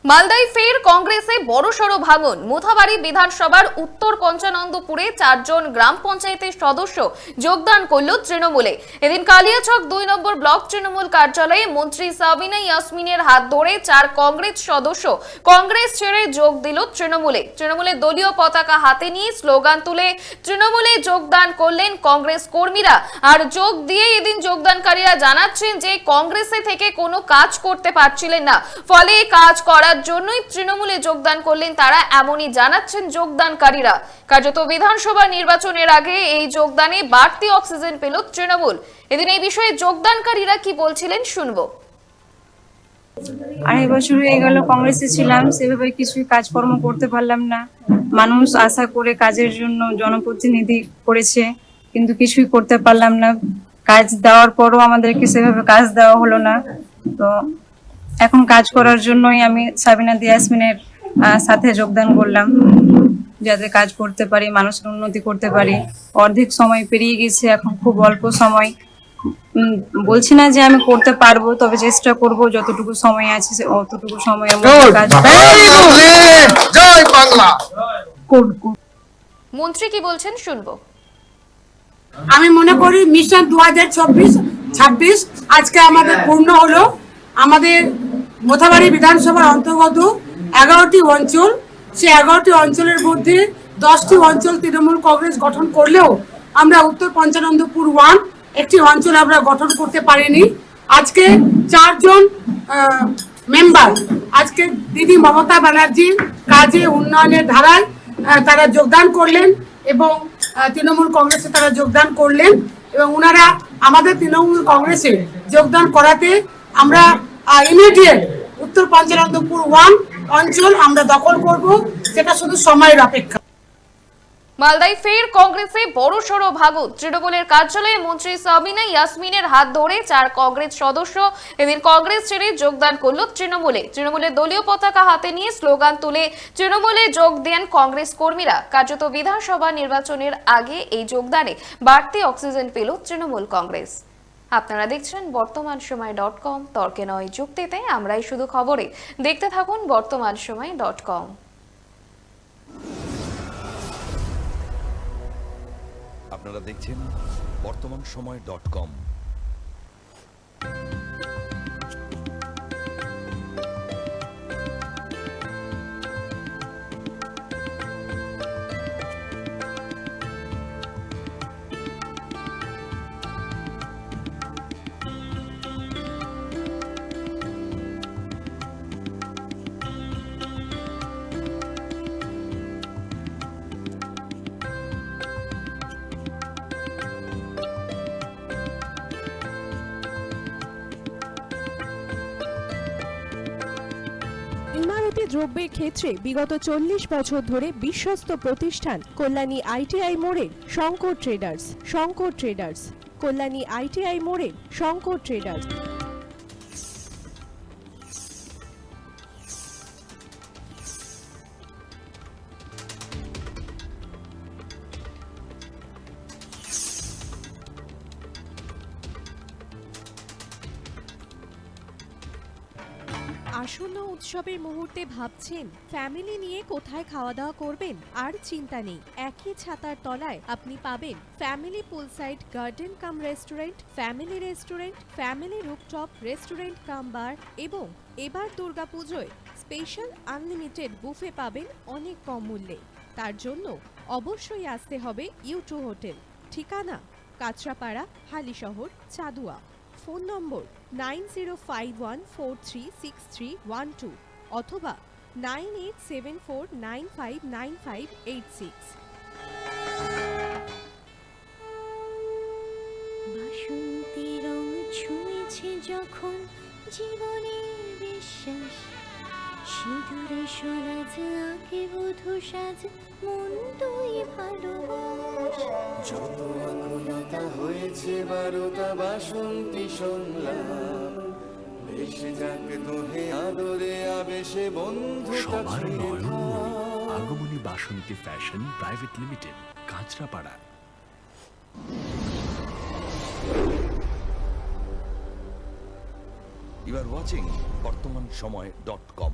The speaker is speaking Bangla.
মালদায় ফের কংগ্রেসে বড়সড় ভাঙন। মোথাবাড়ি বিধানসভার উত্তর পঞ্চানন্দপুরে 4 জন গ্রাম পঞ্চায়েতের সদস্য যোগদান করল তৃণমূলে। এদিন কালিয়াচক 2 নম্বর ব্লক তৃণমূল কার্যালয়ে মন্ত্রী সাবিনা ইয়াসমিনের হাত ধরে 4 কংগ্রেস সদস্য কংগ্রেস ছেড়ে যোগ দিল তৃণমূলে। তৃণমূলের দলীয় পতাকা হাতে নিয়ে স্লোগান তুলে তৃণমূলে যোগদান করলেন কংগ্রেস কর্মীরা। আর যোগ দিয়ে এদিন যোগদানকারীরা জানাচ্ছেন যে কংগ্রেসে থেকে কোনো কাজ করতে পারছিলেন না, ফলে কাজ করার জন্যই তৃণমূলে যোগদান করলেন তারা, এমনই জানাচ্ছেন যোগদানকারীরা। কার্যত বিধানসভা নির্বাচনের আগে এই যোগদানে বাড়তি অক্সিজেন পেল তৃণমূল। এদিন এই বিষয়ে যোগদানকারীরা কি বলছিলেন শুনবো। 2.5 বছর হয়ে গেল কংগ্রেসে ছিলাম, সেভাবে কিছুই কাজকর্ম করতে পারলাম না। মানুষ আশা করে কাজের জন্য জনপ্রতিনিধি করেছে, কিন্তু কিছুই করতে পারলাম না। কাজ দেওয়ার পরও আমাদেরকে সেভাবে কাজ দেওয়া হলো না। তো এখন কাজ করার জন্যই আমি সাবিনা ইয়াসমিনের সাথে যোগদান করলাম, যাতে কাজ করতে পারি, মানুষের উন্নতি করতে পারি। অর্ধেক সময় পেরিয়ে গেছে, এখন খুব অল্প সময়। বলছি না যে আমি করতে পারবো, তবে চেষ্টা করব যতটুকু সময় আছে অতটুকু সময় কাজ করব। মন্ত্রী কি বলছেন শুনবো। আমি মনে করি মিশন 2024-26 আজকে আমাদের পূর্ণ হলো। আমাদের মোথাবাড়ি বিধানসভার অন্তর্গত 11টি অঞ্চল, সেই 11টি অঞ্চলের মধ্যে 10টি অঞ্চল তৃণমূল কংগ্রেস গঠন করলেও আমরা উত্তর পঞ্চানন্দপুর 1 একটি অঞ্চল আমরা গঠন করতে পারিনি। আজকে 4 জন মেম্বার আজকে দিদি মমতা ব্যানার্জির কাজে উন্নয়নের ধারায় তারা যোগদান করলেন এবং তৃণমূল কংগ্রেসে তারা যোগদান করলেন এবং ওনারা আমাদের তৃণমূল কংগ্রেসে যোগদান করাতে আমরা ইমিডিয়েট উত্তর পঞ্চানন্দপুর 1 অঞ্চল আমরা দখল করব, সেটা শুধু সময়ের অপেক্ষা। মালদায় ফের কংগ্রেসে বড়সড় ভাঙন। তৃণমূলের কার্যালয়ে মন্ত্রী সাবিনা ইয়াসমিনের হাত ধরে 4 কংগ্রেস সদস্য এদিন কংগ্রেস ছেড়ে যোগদান করল তৃণমূলে। তৃণমূলের দলীয় পতাকা হাতে নিয়ে স্লোগান তুলে তৃণমূলে যোগ দেন কংগ্রেস কর্মীরা। কার্যত বিধানসভা নির্বাচনের আগে এই যোগদানে বাড়তি অক্সিজেন পেল তৃণমূল কংগ্রেস। আপনারা দেখছেন বর্তমানসময়.com, তর্কে নয় যুক্তিতে আমরাই শুধু খবরে। দেখতে থাকুন বর্তমানসময়.com। আপনারা দেখছেন বর্তমানসময়.com। ইমারতি দ্রব্যের ক্ষেত্রে বিগত 40 বছর ধরে বিশ্বস্ত প্রতিষ্ঠান কল্যাণী ITI মোড়ের শঙ্কর ট্রেডার্স, কল্যাণী ITI মোড়ের শঙ্কর ট্রেডার্স। আসন্ন উৎসবের মুহূর্তে ভাবছেন ফ্যামিলি নিয়ে কোথায় খাওয়া দাওয়া করবেন? আর চিন্তা নেই, একই ছাতার তলায় আপনি পাবেন family poolside garden cum restaurant, family rooftop restaurant cum bar এবং এবার দুর্গাপুজোয় স্পেশাল আনলিমিটেড বুফে পাবেন অনেক কম মূল্যে। তার জন্য অবশ্যই আসতে হবে U2 হোটেল। ঠিকানা কাঁচরাপাড়া, হালিশহর, চাদুয়া। ফোন নম্বর 9051436312 অথবা 9874959586। বাসন্তী রং ছুঁয়েছে যখন জীবনের বিশ্বাস, সিঁদুরে সরাজ আঁকে বধূ সাজ, মন তুই ভালোবাস। যত আকুলতা হয়েছে বারোটা বাসন্তী সংলাপ, ভেসে যাক দোহে আদরে আবেশে বন্ধু সবার Nayanmoni Agamoni Basanti fashion private limited, Kanchrapara. You are watching বর্তমানসময়.com।